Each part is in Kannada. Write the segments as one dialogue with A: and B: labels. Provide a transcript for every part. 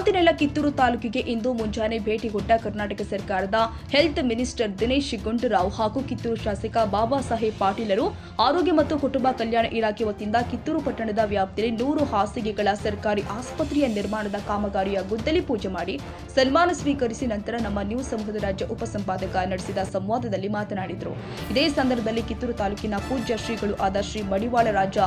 A: ಮಾತಿನೆಲ್ಲ ಕಿತ್ತೂರು ತಾಲೂಕಿಗೆ ಇಂದು ಮುಂಜಾನೆ ಭೇಟಿ ಕೊಟ್ಟ ಕರ್ನಾಟಕ ಸರ್ಕಾರದ ಹೆಲ್ತ್ ಮಿನಿಸ್ಟರ್ ದಿನೇಶ್ ಗುಂಡೂರಾವ್ ಹಾಗೂ ಕಿತ್ತೂರು ಶಾಸಕ ಬಾಬಾ ಸಾಹೇಬ್ ಪಾಟೀಲರು ಆರೋಗ್ಯ ಮತ್ತು ಕುಟುಂಬ ಕಲ್ಯಾಣ ಇಲಾಖೆ ವತಿಯಿಂದ ಕಿತ್ತೂರು ಪಟ್ಟಣದ ವ್ಯಾಪ್ತಿಯಲ್ಲಿ 100 ಹಾಸಿಗೆಗಳ ಸರ್ಕಾರಿ ಆಸ್ಪತ್ರೆಯ ನಿರ್ಮಾಣದ ಕಾಮಗಾರಿಯ ಗುದ್ದಲಿ ಪೂಜೆ ಮಾಡಿ ಸನ್ಮಾನ ಸ್ವೀಕರಿಸಿ ನಂತರ ನಮ್ಮ ನ್ಯೂಸ್ ಸಮೂಹದ ರಾಜ್ಯ ಉಪಸಂಪಾದಕ ನಡೆಸಿದ ಸಂವಾದದಲ್ಲಿ ಮಾತನಾಡಿದರು. ಇದೇ ಸಂದರ್ಭದಲ್ಲಿ ಕಿತ್ತೂರು ತಾಲೂಕಿನ ಪೂಜ್ಯ ಶ್ರೀಗಳು ಆದ ಶ್ರೀ ಮಡಿವಾಳ ರಾಜ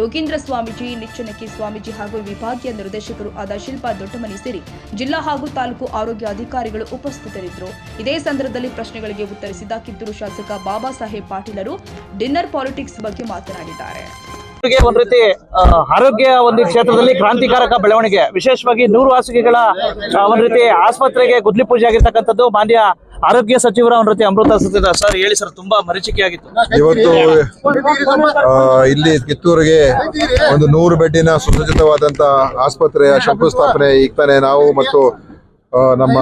A: ಯೋಗೀಂದ್ರ ಸ್ವಾಮೀಜಿ, ನಿಚ್ಚನಕಿ ಸ್ವಾಮೀಜಿ ಹಾಗೂ ವಿಭಾಗೀಯ ನಿರ್ದೇಶಕರು ಆದ ಶಿಲ್ಪಾ ದೊಡ್ಡಮನಿ ಸೇರಿ ಜಿಲ್ಲಾ ಹಾಗೂ ತಾಲೂಕು ಆರೋಗ್ಯ ಅಧಿಕಾರಿಗಳು ಉಪಸ್ಥಿತರಿದ್ದರು. ಇದೇ ಸಂದರ್ಭದಲ್ಲಿ ಪ್ರಶ್ನೆಗಳಿಗೆ ಉತ್ತರಿಸಿದ ಕಿತ್ತೂರು ಶಾಸಕ ಬಾಬಾ ಸಾಹೇಬ್ ಪಾಟೀಲರು ಡಿನ್ನರ್ ಪಾಲಿಟಿಕ್ಸ್ ಬಗ್ಗೆ ಮಾತನಾಡಿದ್ದಾರೆ.
B: ಒಂದು ರೀತಿ ಆರೋಗ್ಯ ಒಂದು ಕ್ಷೇತ್ರದಲ್ಲಿ ಕ್ರಾಂತಿಕಾರಕ ಬೆಳವಣಿಗೆ, ವಿಶೇಷವಾಗಿ 100 ಹಾಸಿಗೆಗಳ ಒಂದು ರೀತಿ ಆಸ್ಪತ್ರೆಗೆ ಗುದ್ದಲಿ ಪೂಜೆ ಆಗಿರ್ತಕ್ಕಂಥದ್ದು ಮಾನ್ಯ ಆರೋಗ್ಯ ಸಚಿವರ ಒಂದು ರೀತಿ ಅಮೃತ ಸತ್ಯದ ಸರ್ ಹೇಳಿ ಸರ್, ತುಂಬಾ ಮರೀಚಿಕೆಯಾಗಿತ್ತು.
C: ಇವತ್ತು ಇಲ್ಲಿ ಕಿತ್ತೂರಿಗೆ ಒಂದು 100 ಬೆಡ್ಡಿನ ಸುಸಜ್ಜಿತವಾದಂತ ಆಸ್ಪತ್ರೆಯ ಶಂಕುಸ್ಥಾಪನೆ ಈಗ ತಾನೇ ನಾವು ಮತ್ತು ನಮ್ಮ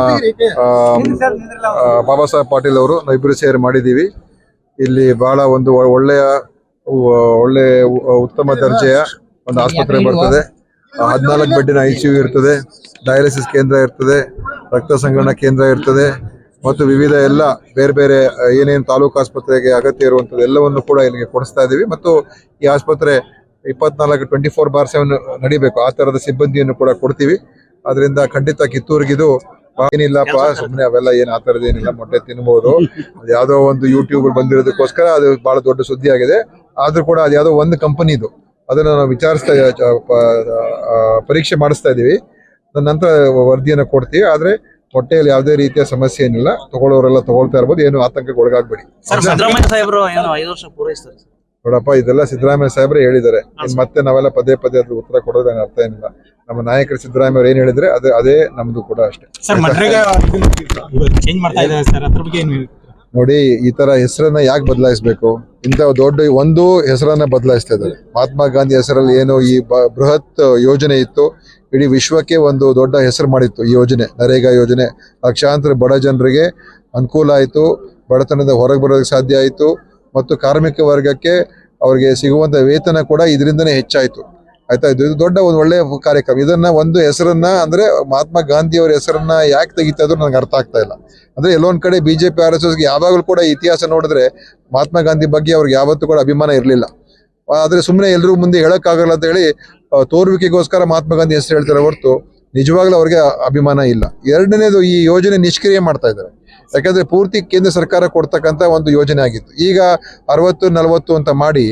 C: ಬಾಬಾ ಸಾಹೇಬ್ ಪಾಟೀಲ್ ಅವರು ಇಬ್ಬರು ಸೇರಿ ಮಾಡಿದ್ದೀವಿ. ಇಲ್ಲಿ ಬಹಳ ಒಂದು ಒಳ್ಳೆ ಉತ್ತಮ ದರ್ಜೆಯ ಒಂದು ಆಸ್ಪತ್ರೆ ಬರ್ತದೆ. 14 ಬೆಡ್ಡಿನ ICU ಇರ್ತದೆ, ಡಯಾಲಿಸಿಸ್ ಕೇಂದ್ರ ಇರ್ತದೆ, ರಕ್ತ ಸಂಗ್ರಹಣಾ ಕೇಂದ್ರ ಇರ್ತದೆ ಮತ್ತು ವಿವಿಧ ಎಲ್ಲ ಬೇರೆ ಬೇರೆ ಏನೇನು ತಾಲೂಕು ಆಸ್ಪತ್ರೆಗೆ ಅಗತ್ಯ ಇರುವಂಥದ್ದು ಎಲ್ಲವನ್ನು ಕೂಡ ಇಲ್ಲಿಗೆ ಕೊಡಿಸ್ತಾ ಇದ್ದೀವಿ. ಮತ್ತು ಈ ಆಸ್ಪತ್ರೆ 24/7 ನಡಿಬೇಕು, ಆ ಥರದ ಸಿಬ್ಬಂದಿಯನ್ನು ಕೂಡ ಕೊಡ್ತೀವಿ. ಅದರಿಂದ ಖಂಡಿತ ಕಿತ್ತೂರಿಗಿದು ಏನಿಲ್ಲಪ್ಪ, ಸುಮ್ಮನೆ ಅವೆಲ್ಲ ಏನು ಆ ಥರದ್ದು ಏನಿಲ್ಲ, ಮೊಟ್ಟೆ ತಿನ್ಬೋದು, ಅದು ಯಾವುದೋ ಒಂದು ಯೂಟ್ಯೂಬ್ ಬಂದಿರೋದಕ್ಕೋಸ್ಕರ ಅದು ಬಹಳ ದೊಡ್ಡ ಸುದ್ದಿ ಆಗಿದೆ. ಆದ್ರೂ ಕೂಡ ಅದು ಯಾವುದೋ ಒಂದು ಕಂಪನಿದು, ಅದನ್ನು ನಾವು ಪರೀಕ್ಷೆ ಮಾಡಿಸ್ತಾ ಇದ್ದೀವಿ. ನಂತರ ವರದಿಯನ್ನು ಕೊಡ್ತೀವಿ. ಆದರೆ ಹೊಟ್ಟೆಯಲ್ಲಿ ಯಾವುದೇ ರೀತಿಯ ಸಮಸ್ಯೆ ಏನಿಲ್ಲ, ತಗೊಳ್ಳೋರೆಲ್ಲ ತಗೊಳ್ತಾ ಇರ್ಬೋದು, ಏನು ಆತಂಕಕ್ಕೆ ಒಳಗಾಗ್ಬೇಡಿ. ನೋಡಪ್ಪ, ಇದೆಲ್ಲ ಸಿದ್ದರಾಮಯ್ಯ ಸಾಹೇಬ್ರೆ ಹೇಳಿದ್ದಾರೆ. ಮತ್ತೆ ನಾವೆಲ್ಲ ಪದೇ ಅದ್ರ ಉತ್ತರ ಕೊಡೋದೇನು ಅರ್ಥ ಏನಿಲ್ಲ. ನಮ್ಮ ನಾಯಕರು ಸಿದ್ದರಾಮಯ್ಯ ಅವ್ರು ಏನ್ ಹೇಳಿದ್ರೆ ಅದೇ ನಮ್ದು ಕೂಡ ಅಷ್ಟೇ. ನೋಡಿ, ಈ ತರ ಹೆಸರನ್ನ ಯಾಕೆ ಬದಲಾಯಿಸಬೇಕು? ಇಂಥ ದೊಡ್ಡ ಒಂದು ಹೆಸರನ್ನ ಬದಲಾಯಿಸ್ತಾ ಇದ್ದಾರೆ. ಮಹಾತ್ಮ ಗಾಂಧಿ ಹೆಸರಲ್ಲಿ ಏನು ಈ ಬೃಹತ್ ಯೋಜನೆ ಇತ್ತು, ಇಡೀ ವಿಶ್ವಕ್ಕೆ ಒಂದು ದೊಡ್ಡ ಹೆಸರು ಮಾಡಿತ್ತು ಈ ಯೋಜನೆ, ನರೇಗಾ ಯೋಜನೆ. ಲಕ್ಷಾಂತರ ಬಡ ಜನರಿಗೆ ಅನುಕೂಲ ಆಯಿತು, ಬಡತನದ ಹೊರಗೆ ಬರೋದಕ್ಕೆ ಸಾಧ್ಯ ಆಯಿತು ಮತ್ತು ಕಾರ್ಮಿಕ ವರ್ಗಕ್ಕೆ ಅವ್ರಿಗೆ ಸಿಗುವಂಥ ವೇತನ ಕೂಡ ಇದರಿಂದನೇ ಹೆಚ್ಚಾಯಿತು. ಆಯ್ತಾ? ಇದು ದೊಡ್ಡ ಒಂದು ಒಳ್ಳೆಯ ಕಾರ್ಯಕ್ರಮ. ಇದನ್ನ ಒಂದು ಹೆಸರನ್ನ ಅಂದ್ರೆ ಮಹಾತ್ಮ ಗಾಂಧಿ ಅವರ ಹೆಸರನ್ನ ಯಾಕೆ ತೆಗಿತಾ ಇದ್ರು ನನಗೆ ಅರ್ಥ ಆಗ್ತಾ ಇಲ್ಲ. ಅಂದ್ರೆ ಎಲ್ಲೊಂದ್ ಕಡೆ BJP RSSಗೆ ಯಾವಾಗಲೂ ಕೂಡ ಇತಿಹಾಸ ನೋಡಿದ್ರೆ ಮಹಾತ್ಮ ಗಾಂಧಿ ಬಗ್ಗೆ ಅವ್ರಿಗೆ ಯಾವತ್ತೂ ಕೂಡ ಅಭಿಮಾನ ಇರಲಿಲ್ಲ. ಆದ್ರೆ ಸುಮ್ಮನೆ ಎಲ್ರಿಗೂ ಮುಂದೆ ಹೇಳಕ್ಕಾಗಲ್ಲ ಅಂತ ಹೇಳಿ ತೋರ್ವಿಕೆಗೋಸ್ಕರ ಮಹಾತ್ಮ ಗಾಂಧಿ ಹೆಸರು ಹೇಳ್ತಾರೆ ಹೊರತು ನಿಜವಾಗ್ಲೂ ಅವ್ರಿಗೆ ಅಭಿಮಾನ ಇಲ್ಲ. ಎರಡನೇದು, ಈ ಯೋಜನೆ ನಿಷ್ಕ್ರಿಯ ಮಾಡ್ತಾ ಇದ್ದಾರೆ. ಯಾಕಂದ್ರೆ ಪೂರ್ತಿ ಕೇಂದ್ರ ಸರ್ಕಾರ ಕೊಡ್ತಕ್ಕಂಥ ಒಂದು ಯೋಜನೆ ಆಗಿತ್ತು. ಈಗ 60-40 ಅಂತ ಮಾಡಿ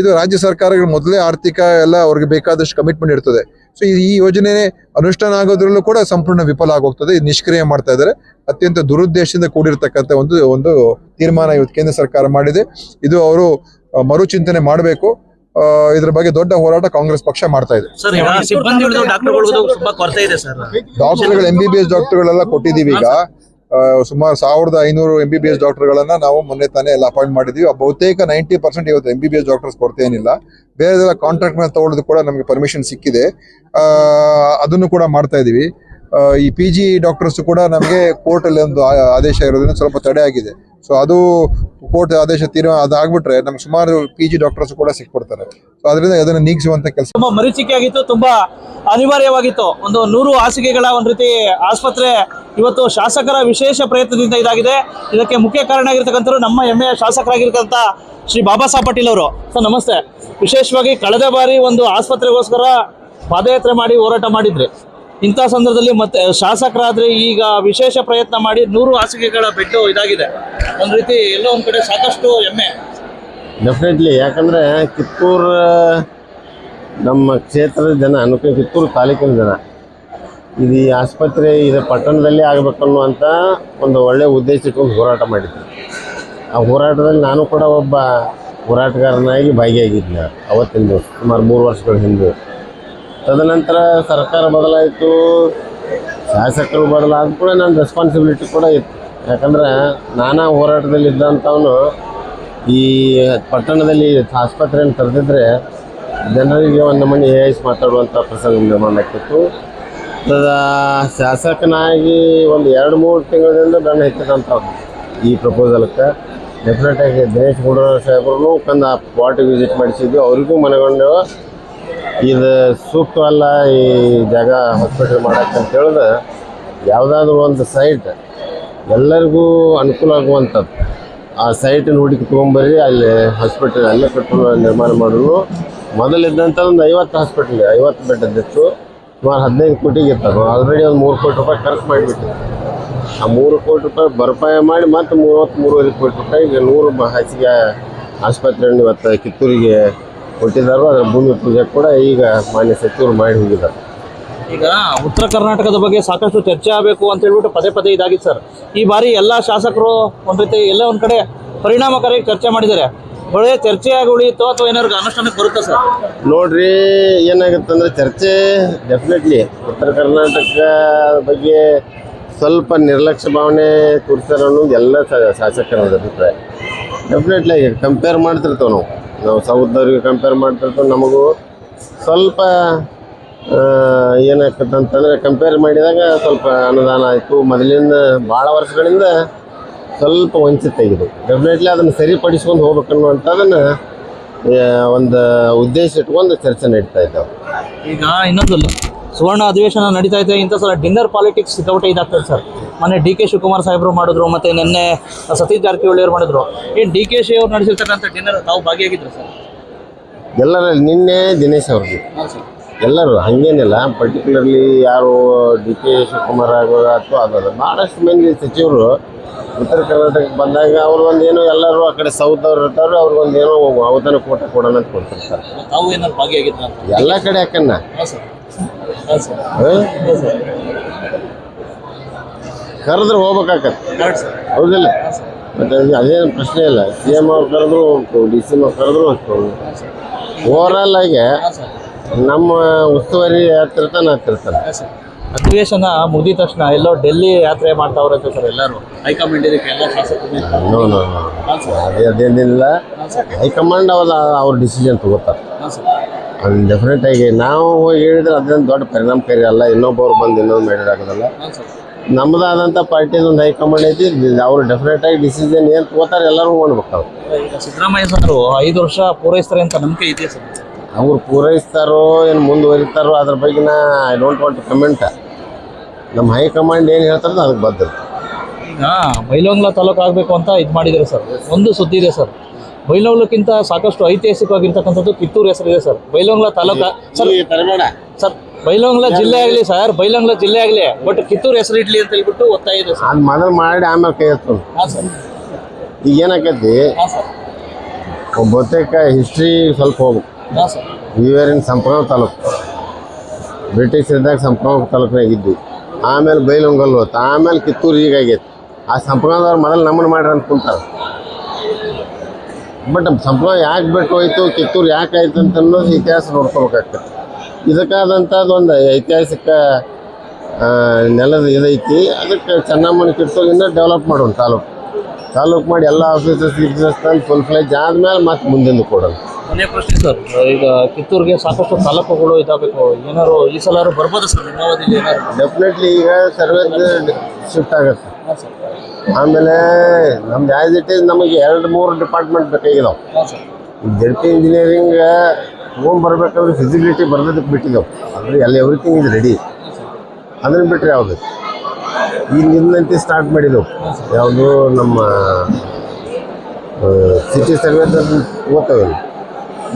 C: ಇದು ರಾಜ್ಯ ಸರ್ಕಾರಗಳು ಮೊದಲೇ ಆರ್ಥಿಕ ಎಲ್ಲ ಅವ್ರಿಗೆ ಬೇಕಾದಷ್ಟು ಕಮಿಟ್ಮೆಂಟ್ ಇರ್ತದೆ. ಸೊ ಈ ಯೋಜನೆ ಅನುಷ್ಠಾನ ಆಗೋದ್ರಲ್ಲೂ ಕೂಡ ಸಂಪೂರ್ಣ ವಿಫಲ ಆಗೋಗ್ತದೆ. ಇದು ನಿಷ್ಕ್ರಿಯ ಮಾಡ್ತಾ ಇದ್ದಾರೆ. ಅತ್ಯಂತ ದುರುದ್ದೇಶದಿಂದ ಕೂಡಿರ್ತಕ್ಕಂಥ ಒಂದು ತೀರ್ಮಾನ ಇವತ್ತು ಕೇಂದ್ರ ಸರ್ಕಾರ ಮಾಡಿದೆ. ಇದು ಅವರು ಮರುಚಿಂತನೆ ಮಾಡಬೇಕು. ಇದ್ರ ಬಗ್ಗೆ ದೊಡ್ಡ ಹೋರಾಟ ಕಾಂಗ್ರೆಸ್ ಪಕ್ಷ ಮಾಡ್ತಾ ಇದೆ. ಡಾಕ್ಟರ್ಗಳು MBBS ಡಾಕ್ಟರ್ಗಳೆಲ್ಲ ಕೊಟ್ಟಿದ್ದೀವಿ. ಈಗ ಸುಮಾರು 1500 MBBS ಡಾಕ್ಟರ್ಗಳನ್ನ ನಾವು ಮೊನ್ನೆ ತಾನೇ ಎಲ್ಲ ಅಪಾಯಿಂಟ್ ಮಾಡಿದ್ವಿ. ಬಹುತೇಕ 90% ಇವತ್ತು MBBS ಡಾಕ್ಟರ್ಸ್ ಕೊರತೆ ಏನಿಲ್ಲ. ಬೇರೆದೆಲ್ಲ ಕಾಂಟ್ರಾಕ್ಟ್ ಮೇಲೆ ತಗೊಳ್ಳೋದು ಕೂಡ ನಮಗೆ ಪರ್ಮಿಷನ್ ಸಿಕ್ಕಿದೆ. ಅದನ್ನು ಕೂಡ ಮಾಡ್ತಾ ಇದೀವಿ. ಈ PG ಡಾಕ್ಟರ್ಸ್ ಕೂಡ ನಮಗೆ ಕೋರ್ಟ್ ಅಲ್ಲಿ ಒಂದು ಆದೇಶ ಇರೋದ್ರಿಂದ ಸ್ವಲ್ಪ ತಡೆ ಆಗಿದೆ. ಸೊ ಅದು ಕೋರ್ಟ್ ಆದೇಶ ಅದಾಗ್ಬಿಟ್ರೆ ನಮ್ಗೆ ಸುಮಾರು PG ಡಾಕ್ಟರ್ಸ್ ಕೂಡ ಸಿಕ್ಬಿಡ್ತಾರೆ. ಸೊ ಅದರಿಂದ ಅದನ್ನು ನೀಗಿಸುವಂತ ಕೆಲಸ
B: ತುಂಬಾ ಮರೀಚಿಕೆ ಆಗಿತ್ತು, ತುಂಬಾ ಅನಿವಾರ್ಯವಾಗಿತ್ತು. ಒಂದು 100 ಹಾಸಿಗೆಗಳ ಒಂದು ರೀತಿ ಆಸ್ಪತ್ರೆ ಇವತ್ತು ಶಾಸಕರ ವಿಶೇಷ ಪ್ರಯತ್ನದಿಂದ ಇದಾಗಿದೆ. ಇದಕ್ಕೆ ಮುಖ್ಯ ಕಾರಣ ಆಗಿರ್ತಕ್ಕಂಥವ್ರು ನಮ್ಮ ಹೆಮ್ಮೆಯ ಶಾಸಕರಾಗಿರ್ತಕ್ಕಂಥ ಶ್ರೀ ಬಾಬಾ ಸಾಹೇಬ್ ಪಾಟೀಲ್ ಅವರು. ಸರ್ ನಮಸ್ತೆ. ವಿಶೇಷವಾಗಿ ಕಳೆದ ಬಾರಿ ಒಂದು ಆಸ್ಪತ್ರೆಗೋಸ್ಕರ ಪಾದಯಾತ್ರೆ ಮಾಡಿ ಹೋರಾಟ ಮಾಡಿದ್ರಿ. ಇಂಥ ಸಂದರ್ಭದಲ್ಲಿ ಮತ್ತೆ ಶಾಸಕರಾದ್ರೆ ಈಗ ವಿಶೇಷ ಪ್ರಯತ್ನ ಮಾಡಿ 100 ಹಾಸಿಗೆಗಳ ಬೆಡ್ ಇದಾಗಿದೆ. ಒಂದು ರೀತಿ ಎಲ್ಲೋ ಒಂದು ಕಡೆ ಸಾಕಷ್ಟು ಹೆಮ್ಮೆ.
D: ಡೆಫಿನೆಟ್ಲಿ. ಯಾಕಂದರೆ ಕಿತ್ತೂರು ನಮ್ಮ ಕ್ಷೇತ್ರದ ಜನ, ಕಿತ್ತೂರು ತಾಲೂಕಿನ ಜನ ಇದು ಈ ಆಸ್ಪತ್ರೆ ಇದು ಪಟ್ಟಣದಲ್ಲಿ ಆಗಬೇಕು ಅನ್ನುವಂಥ ಒಂದು ಒಳ್ಳೆಯ ಉದ್ದೇಶಕ್ಕೆ ಹೋರಾಟ ಮಾಡಿದ್ದೆ. ಆ ಹೋರಾಟದಲ್ಲಿ ನಾನು ಕೂಡ ಒಬ್ಬ ಹೋರಾಟಗಾರನಾಗಿ ಭಾಗಿಯಾಗಿದ್ದೆ ಅವತ್ತಿನ ದಿವಸ, ಸುಮಾರು 3 ವರ್ಷಗಳ ಹಿಂದೆ. ತದನಂತರ ಸರ್ಕಾರ ಬದಲಾಯಿತು, ಶಾಸಕರು ಬದಲಾದ ಕೂಡ ನನ್ನ ರೆಸ್ಪಾನ್ಸಿಬಿಲಿಟಿ ಕೂಡ ಇತ್ತು. ಯಾಕಂದ್ರೆ ನಾನಾ ಹೋರಾಟದಲ್ಲಿದ್ದಂಥವನು ಈ ಪಟ್ಟಣದಲ್ಲಿ ಆಸ್ಪತ್ರೆಯನ್ನು ತೆರೆದಿದ್ದರೆ ಜನರಿಗೆ ಒಂದು ಮನೆ ಮಾತಾಡುವಂಥ ಪ್ರಸಂಗ ನಿರ್ಮಾಣ ಆಗ್ತಿತ್ತು. ಶಾಸಕನಾಗಿ ಒಂದು 2-3 ತಿಂಗಳಿಂದ ಬೆನ್ನು ಹೆಚ್ಚಿದಂಥವ್ರು ಈ ಪ್ರಪೋಸಲ್ಕ್ಕೆ. ಡೆಫಿನೆಟಾಗಿ ದಿನೇಶ್ ಗುಂಡೂರಾವ್ ಸಾಹೇಬ್ರೂ ಕಂದು ಆ ಸ್ಪಾಟಿಗೆ ವಿಸಿಟ್ ಮಾಡಿಸಿದ್ವಿ. ಅವರಿಗೂ ಮನಗೊಂಡು ಇದು ಸೂಕ್ತವಲ್ಲ ಈ ಜಾಗ ಹಾಸ್ಪಿಟಲ್ ಮಾಡಕ್ಕೆ ಅಂತ ಹೇಳಿದ್ರೆ ಯಾವುದಾದ್ರೂ ಒಂದು ಸೈಟ್ ಎಲ್ಲರಿಗೂ ಅನುಕೂಲ ಆಗುವಂಥದ್ದು ಆ ಸೈಟನ್ನು ಹುಡುಕಿ ತೊಗೊಂಬರ್ರಿ, ಅಲ್ಲಿ ಹಾಸ್ಪಿಟಲ್ ಅಲ್ಲೇ ಕಟ್ಟಲು ನಿರ್ಮಾಣ ಮಾಡಲು. ಮೊದಲಿದ್ದಂಥ ಒಂದು 50 ಹಾಸ್ಪಿಟಲ್ 50 ಬೆಡ್ದಿತ್ತು, ಸುಮಾರು 15 ಕೋಟಿಗೆ ಇತ್ತು. ಆಲ್ರೆಡಿ ಒಂದು 3 ಕೋಟಿ ರೂಪಾಯಿ ಖರ್ಚು ಮಾಡಿಬಿಟ್ಟಿತ್ತು. ಆ 3 ಕೋಟಿ ರೂಪಾಯಿ ಭರಪಾಯ ಮಾಡಿ ಮತ್ತು 33.5 ಕೋಟಿ ರೂಪಾಯಿಗೆ 100 ಹಾಸಿಗೆ ಆಸ್ಪತ್ರೆಯನ್ನು ಇವತ್ತು ಕಿತ್ತೂರಿಗೆ ಕೊಟ್ಟಿದ್ದಾರೆ. ಅದರ ಭೂಮಿ ಪೂಜೆ ಕೂಡ ಈಗ ಮಾನ್ಯ ಸಚಿವರು ಮಾಡಿ ಹೋಗಿದ್ದಾರೆ.
B: ಈಗ ಉತ್ತರ ಕರ್ನಾಟಕದ ಬಗ್ಗೆ ಸಾಕಷ್ಟು ಚರ್ಚೆ ಆಗಬೇಕು ಅಂತ ಹೇಳ್ಬಿಟ್ಟು ಪದೇ ಪದೇ ಇದಾಗಿತ್ತು ಸರ್. ಈ ಬಾರಿ ಎಲ್ಲ ಶಾಸಕರು ಒಂದು ರೀತಿ ಎಲ್ಲ ಒಂದು ಕಡೆ ಪರಿಣಾಮಕಾರಿಯಾಗಿ ಚರ್ಚೆ ಮಾಡಿದ್ದಾರೆ. ಒಳ್ಳೆ ಚರ್ಚೆಯಾಗಿ ಉಳಿಯಿತು ಅಥವಾ ಏನಾದ್ರು ಅನುಷ್ಠಾನಕ್ಕೆ ಬರುತ್ತಾ ಸರ್?
D: ನೋಡ್ರಿ, ಏನಾಗುತ್ತೆ ಅಂದರೆ ಚರ್ಚೆ ಡೆಫಿನೆಟ್ಲಿ ಉತ್ತರ ಕರ್ನಾಟಕ ಬಗ್ಗೆ ಸ್ವಲ್ಪ ನಿರ್ಲಕ್ಷ್ಯ ಭಾವನೆ ತೋರಿಸ್ತಾರೆ ಅನ್ನೋದು ಎಲ್ಲ ಶಾಸಕರ ಅಭಿಪ್ರಾಯ. ಡೆಫಿನೆಟ್ಲಿ ಕಂಪೇರ್ ಮಾಡ್ತಿರ್ತೇವೆ ನಾವು ಸೌದವ್ರಿಗೆ ಕಂಪೇರ್ ಮಾಡ್ತಿರ್ತೇವೆ. ನಮಗೂ ಸ್ವಲ್ಪ ಏನಾಗ್ತದೆ ಅಂತಂದರೆ ಕಂಪೇರ್ ಮಾಡಿದಾಗ ಸ್ವಲ್ಪ ಅನುದಾನ ಆಯಿತು, ಮೊದಲಿಂದ ಭಾಳ ವರ್ಷಗಳಿಂದ ಸ್ವಲ್ಪ ವಂಚಿತ ಆಗಿದೆ. ಡೆಫಿನೆಟ್ಲಿ ಅದನ್ನು ಸರಿಪಡಿಸ್ಕೊಂಡು ಹೋಗ್ಬೇಕನ್ನುವಂಥದ್ದನ್ನು ಒಂದು ಉದ್ದೇಶ ಇಟ್ಕೊಂಡು ಚರ್ಚೆ ನಡೀತಾ ಇದ್ದಾವೆ.
B: ಈಗ ಇನ್ನೊಂದು ಸುವರ್ಣ ಅಧಿವೇಶನ ನಡೀತಾ ಇದೆ, ಇಂಥ ಸಲ ಡಿನ್ನರ್ ಪಾಲಿಟಿಕ್ಸ್ ಸಿಕ್ಕಾಪಟ್ಟೆ ಇದಾಗ್ತದೆ ಸರ್. ಮೊನ್ನೆ ಡಿ ಕೆ ಶಿವಕುಮಾರ್ ಸಾಹೇಬರು ಮಾಡಿದ್ರು, ಮತ್ತು ನಿನ್ನೆ ಸತೀಶ್ ಜಾರಕಿಹೊಳಿ ಅವರು ಮಾಡಿದ್ರು. ಏನು ಡಿ ಕೆ ಶಿ ಅವ್ರು ನಡೆಸಿರ್ತಕ್ಕಂಥ ಡಿನ್ನರ್ ತಾವು ಭಾಗಿಯಾಗಿದ್ರು ಸರ್?
D: ಎಲ್ಲರಲ್ಲಿ ನಿನ್ನೆ ದಿನೇಶ್ ಅವ್ರಿಗೆ ಎಲ್ಲರೂ ಹಾಗೇನಿಲ್ಲ, ಪರ್ಟಿಕ್ಯುಲರ್ಲಿ ಯಾರು ಡಿ ಕೆ ಶಿವಕುಮಾರ್ ಆಗೋದು ಅಥವಾ ಅದು ಭಾಳಷ್ಟು ಮಂದಿ ಸಚಿವರು ಉತ್ತರ ಕರ್ನಾಟಕಕ್ಕೆ ಬಂದಾಗ ಅವ್ರಿಗೊಂದು ಏನೋ ಎಲ್ಲರೂ ಆ ಕಡೆ ಸೌತ್ ಅವ್ರು ಇರ್ತಾರೆ, ಅವ್ರಿಗೊಂದು ಏನೋ ಅವಧಾನ ಕೋಟ ಕೊಡೋಣ ಅಂತ ಕೊಡ್ತಿರ್ತಾರೆ.
B: ತಾವು ಏನಾದ್ರು ಭಾಗಿಯಾಗಿದ್ರು ಅಂತ?
D: ಎಲ್ಲ ಕಡೆ ಯಾಕನ್ನ ಕರೆದ್ರೆ ಹೋಗ್ಬೇಕಾಗತ್ತೆ, ಹೌದಿಲ್ಲ? ಮತ್ತು ಅದೇನು ಪ್ರಶ್ನೆ ಇಲ್ಲ. ಸಿ ಎಮ್ ಅವ್ರು ಕರೆದ್ರು ಹೋಗ್ತವೆ, ಡಿ ಸಿ ಎಮ್ ಅವ್ರು ಕರೆದ್ರು ಹೋಗ್ತವೆ. ಓವರಾಲ್ ಆಗಿ ನಮ್ಮ ಉಸ್ತುವಾರಿ ಹತ್ತಿರ್ತಾನೆ.
B: ಅಧಿವೇಶನ ಮುಗಿದ ತಕ್ಷಣ ಎಲ್ಲೋ ಡೆಲ್ಲಿ ಯಾತ್ರೆ ಮಾಡ್ತಾವ್ರಂತೆ ಸರ್ ಎಲ್ಲರೂ ಹೈಕಮಾಂಡ್ ಇದಕ್ಕೆ ಎಲ್ಲ ಶಾಸಕರು?
D: ನೋ ಅದೇನಿಲ್ಲ. ಹೈಕಮಾಂಡ್ ಅವ್ರ ಡಿಸಿಷನ್ ತಗೋತಾರೆ. ಅದು ಡೆಫಿನೆಟ್ ಆಗಿ ನಾವು ಹೋಗಿ ಹೇಳಿದ್ರೆ ಅದೇನು ದೊಡ್ಡ ಪರಿಣಾಮಕಾರಿ ಅಲ್ಲ. ಇನ್ನೊಬ್ಬರು ಬಂದು ಇನ್ನೊಂದು ಮಾಡಿರೋಕ್ಕಾಗಲ್ಲ. ನಮ್ಮದಾದಂಥ ಪಾರ್ಟಿದು ಒಂದು ಹೈಕಮಾಂಡ್ ಐತಿ, ಅವರು ಡೆಫಿನೆಟ್ ಆಗಿ ಡಿಸಿಷನ್ ಏನು ತಗೋತಾರೆ ಎಲ್ಲರೂ ಮಾಡ್ಬೇಕಾದ್ರು.
B: ಈಗ ಸಿದ್ದರಾಮಯ್ಯ ಸರ್ 5 ವರ್ಷ ಪೂರೈಸ್ತಾರೆ ಅಂತ ನಂಬಿಕೆ ಇದೆ ಸರ್?
D: ಅವ್ರು ಪೂರೈಸ್ತಾರೋ ಏನು ಮುಂದುವರಿತಾರೋ ಅದ್ರ ಬಗ್ಗೆ I don't want to comment. ನಮ್ಮ ಹೈಕಮಾಂಡ್ ಏನು ಹೇಳ್ತಾರೋ ಅದಕ್ಕೆ ಬದ್ಧ.
B: ಈಗ ಬೈಲಹೊಂಗಲ ತಾಲೂಕು ಆಗಬೇಕು ಅಂತ ಇದು ಮಾಡಿದ್ದಾರೆ ಸರ್. ಒಂದು ಸುದ್ದಿ ಇದೆ ಸರ್, ಬೈಲಹೊಂಗಲಕ್ಕಿಂತ ಸಾಕಷ್ಟು ಐತಿಹಾಸಿಕವಾಗಿರ್ತಕ್ಕಂಥದ್ದು ಕಿತ್ತೂರು ಹೆಸರಿದೆ ಸರ್. ಬೈಲಹೊಂಗಲ ತಾಲೂಕು ಸರ್, ಬೈಲಹೊಂಗಲ ಜಿಲ್ಲೆ ಆಗಲಿ ಸರ್, ಬೈಲಹೊಂಗಲ ಜಿಲ್ಲೆ ಆಗಲಿ, ಬಟ್ ಕಿತ್ತೂರು ಹೆಸರು ಇಡ್ಲಿ ಅಂತ ಹೇಳ್ಬಿಟ್ಟು ಒತ್ತಾಯ ಇದೆ ಸರ್.
D: ಅದು ಮೊದಲು ಮಾಡಿ ಆಮೇಲೆ ಕೈ ಎತ್ತು.
B: ಹಾಂ ಸರ್.
D: ಈಗ ಏನಾಕೈತಿ,
B: ಹಾಂ ಸರ್.
D: ಬಹುತೇಕ ಹಿಸ್ಟ್ರಿ ಸ್ವಲ್ಪ ಹೋಗ್ಬೇಕು.
B: ಹಾಂ ಸರ್.
D: ಇವೇರಿನ ಸಂಪಗಾಂವ್ ತಾಲೂಕು, ಬ್ರಿಟಿಷ್ ಇದ್ದಾಗ ಸಂಪಗಾಂವ್ ತಾಲೂಕಿನಾಗ ಇದ್ವಿ. ಆಮೇಲೆ ಬೈಲಹೊಂಗಲ್ ಹೋಯ್ತು, ಆಮೇಲೆ ಕಿತ್ತೂರು ಹೀಗಾಗೈತಿ. ಆ ಸಂಪಗಾಂವ್ದವ್ರು ಮೊದಲು ನಮ್ಮನ್ನು ಮಾಡ್ರಿ ಅಂತ ಕುಂತಾರೆ. ಬಟ್ ಸಂಪಗಾಂವ್ ಯಾಕೆ ಬಿಟ್ಟು ಹೋಯ್ತು, ಕಿತ್ತೂರು ಯಾಕೆ ಆಯ್ತು ಅಂತ ಅನ್ನೋದು ಇತಿಹಾಸ ನೋಡ್ಕೋಬೇಕಾಗ್ತದೆ. ಇದಕ್ಕಾದಂಥದ್ದು ಒಂದು ಐತಿಹಾಸಿಕ ನೆಲದ ಇದೈತಿ. ಅದಕ್ಕೆ ಚೆನ್ನಮ್ಮನ ಕಿತ್ತೂರು ಇನ್ನೂ ಡೆವಲಪ್ ಮಾಡೋಣ. ತಾಲೂಕು ಮಾಡಿ ಎಲ್ಲ ಆಫೀಸಸ್ ತಂದು ಫುಲ್ ಫ್ಲೆಜ್ ಆದಮೇಲೆ ಮತ್ತೆ ಮುಂದಿಂದ ಕೊಡೋಣ.
B: ಕೊನೆಯ ಪ್ರಶ್ನೆ ಸರ್, ಈಗ ಕಿತ್ತೂರಿಗೆ ಸಾಕಷ್ಟು ತಾಲೂಕುಗಳು ಇದಾಗಬೇಕು, ಏನಾದ್ರು ಈ ಸಲ ಬರ್ಬೋದು ಸರ್ ಅಮರಾವತಿಯಲ್ಲಿ ಏನಾದ್ರು?
D: ಡೆಫಿನೆಟ್ಲಿ ಈಗ ಸರ್ವೇದು ಶಿಫ್ಟ್ ಆಗುತ್ತೆ.
B: ಹಾಂ ಸರ್.
D: ಆಮೇಲೆ ನಮ್ದು ಆ್ಯಸ್ ಇಟ್ ಈಸ್ ನಮಗೆ 2-3 ಡಿಪಾರ್ಟ್ಮೆಂಟ್ ಬೇಕಾಗಿದ್ದಾವೆ.
B: ಹಾಂ ಸರ್.
D: ಈಗ ಜಡ್ ಇಂಜಿನಿಯರಿಂಗ್ ತೊಗೊಂಡ್ಬರ್ಬೇಕಾದ್ರೆ ಫಿಸಿಬಿಲಿಟಿ ಬರ್ದಕ್ಕೆ ಬಿಟ್ಟಿದ್ದಾವೆ. ಅಂದರೆ ಎವ್ರಿಥಿಂಗ್ ಇಸ್ ರೆಡಿ. ಅದನ್ನು ಬಿಟ್ಟರೆ ಯಾವುದು ಈಗ ನಿನ್ನಂತೆ ಸ್ಟಾರ್ಟ್ ಮಾಡಿದ್ದೆವು. ಯಾವುದು ನಮ್ಮ ಸಿಟಿ ಸರ್ವೇದ ಓದ್ತವೆ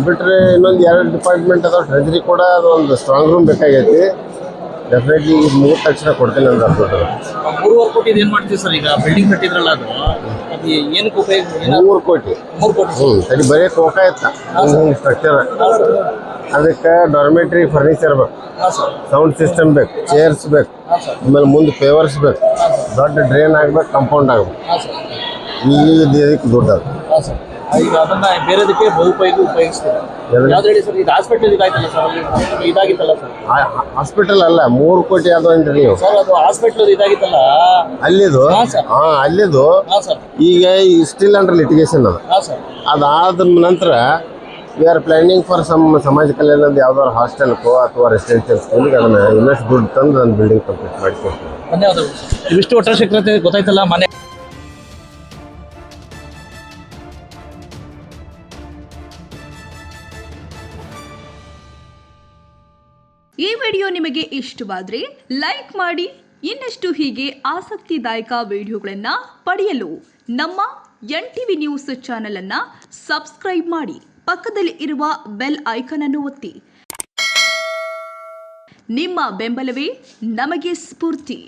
D: ಬಿಟ್ಟರೆ ಇನ್ನೊಂದು 2 ಡಿಪಾರ್ಟ್ಮೆಂಟ್ ಅದಾವೆ. ಟ್ರೆಜರಿ ಕೂಡ ಅದು ಒಂದು ಸ್ಟ್ರಾಂಗ್ ರೂಮ್ ಬೇಕಾಗೈತಿ. ಡೆಫಿನೆಟ್ಲಿ ಈಗ ಮುಗಿದ ತಕ್ಷಣ ಕೊಡ್ತೇನೆ ಅಂತ ಅನ್ಬೋದು.
B: 3 ಕೋಟಿ ಏನು ಮಾಡ್ತೀವಿ ಸರ್? ಈಗ ಬಿಲ್ಡಿಂಗ್ ಕಟ್ಟಿದ್ರಲ್ಲ, ಅದು ಏನಕ್ಕೆ ಉಪಯೋಗ?
D: 3 ಕೋಟಿ.
B: 3 ಕೋಟಿ
D: ಸರಿ, ಬರೀ ಕೋಕ ಇತ್ತ ಸ್ಟ್ರಕ್ಚರ್. ಅದಕ್ಕೆ ಡಾರ್ಮೆಟ್ರಿ ಫರ್ನಿಚರ್ ಬೇಕು, ಸೌಂಡ್ ಸಿಸ್ಟಮ್ ಬೇಕು, ಚೇರ್ಸ್ ಬೇಕು, ಆಮೇಲೆ ಮುಂದೆ ಪೇವರ್ಸ್ ಬೇಕು, ದೊಡ್ಡ ಡ್ರೈನ್ ಆಗ್ಬೇಕು, ಕಂಪೌಂಡ್ ಆಗ್ಬೇಕು. ಈಗ ಇದಕ್ಕೆ ದುಡ್ಡು
B: ಈಗ ಅದನ್ನ ಬೇರೆದಕ್ಕೆ ಬಹುಪಯೋಗಿ ಉಪಯೋಗಿಸ್ತಾರೆ. ಯಾವ್ದು ಹೇಳಿ ಸರ್? ಇದು ಹಾಸ್ಪಿಟಲ್ ಇದಾಯ್ತಲ್ಲ ಸರ್, ಇದಾಗಿತ್ತಲ್ಲ ಸರ್?
D: ಹಾಸ್ಪಿಟಲ್ ಅಲ್ಲ, 3 ಕೋಟಿ ಅದು ಅಂದ್ರಿ ನೀವು
B: ಸರ್. ಅದು ಹಾಸ್ಪಿಟಲ್ ಇದಾಗಿತ್ತಲ್ಲ
D: ಅಲ್ಲಿದು? ಅಲ್ಲಿದು ಈಗ ಸ್ಟಿಲ್ ಅಂಡರ್ ಲಿಟಿಗೇಷನ್ ಅದು. ಅದಾದ ನಂತರ ವಿ ಆರ್ ಪ್ಲಾನಿಂಗ್ ಫಾರ್ ಸಮಾಜ ಕಲ್ಯಾಣದ ಯಾವ್ದಾದ್ರು ಹಾಸ್ಟೆಲ್ಕೋ ಅಥವಾ ರೆಸಿಡೆನ್ಷಿಯಲ್ ಸ್ಕೂಲಿಗೆ ಅದನ್ನು ಇನ್ನಷ್ಟು ದುಡ್ಡು ತಂದು ನನ್ನ ಬಿಲ್ಡಿಂಗ್ ಕಂಪ್ಲೀಟ್ ಮಾಡಿಕೊಡ್ತೀನಿ.
B: ಧನ್ಯವಾದಗಳು. ಇವಿಷ್ಟು ಒಟ್ಟಾರೆ ಶಿಕ್ಷಕತೆ ಗೊತ್ತಾಯ್ತಲ್ಲ ಮನೆ
A: ಈ ವಿಡಿಯೋ ನಿಮಗೆ ಇಷ್ಟವಾದರೆ ಲೈಕ್ ಮಾಡಿ. ಇನ್ನಷ್ಟು ಹೀಗೆ ಆಸಕ್ತಿದಾಯಕ ವಿಡಿಯೋಗಳನ್ನು ಪಡೆಯಲು ನಮ್ಮ NTV ನ್ಯೂಸ್ ಚಾನೆಲ್ ಅನ್ನು ಸಬ್ಸ್ಕ್ರೈಬ್ ಮಾಡಿ. ಪಕ್ಕದಲ್ಲಿ ಇರುವ ಬೆಲ್ ಐಕಾನ್ ಅನ್ನು ಒತ್ತಿ. ನಿಮ್ಮ ಬೆಂಬಲವೇ ನಮಗೆ ಸ್ಫೂರ್ತಿ.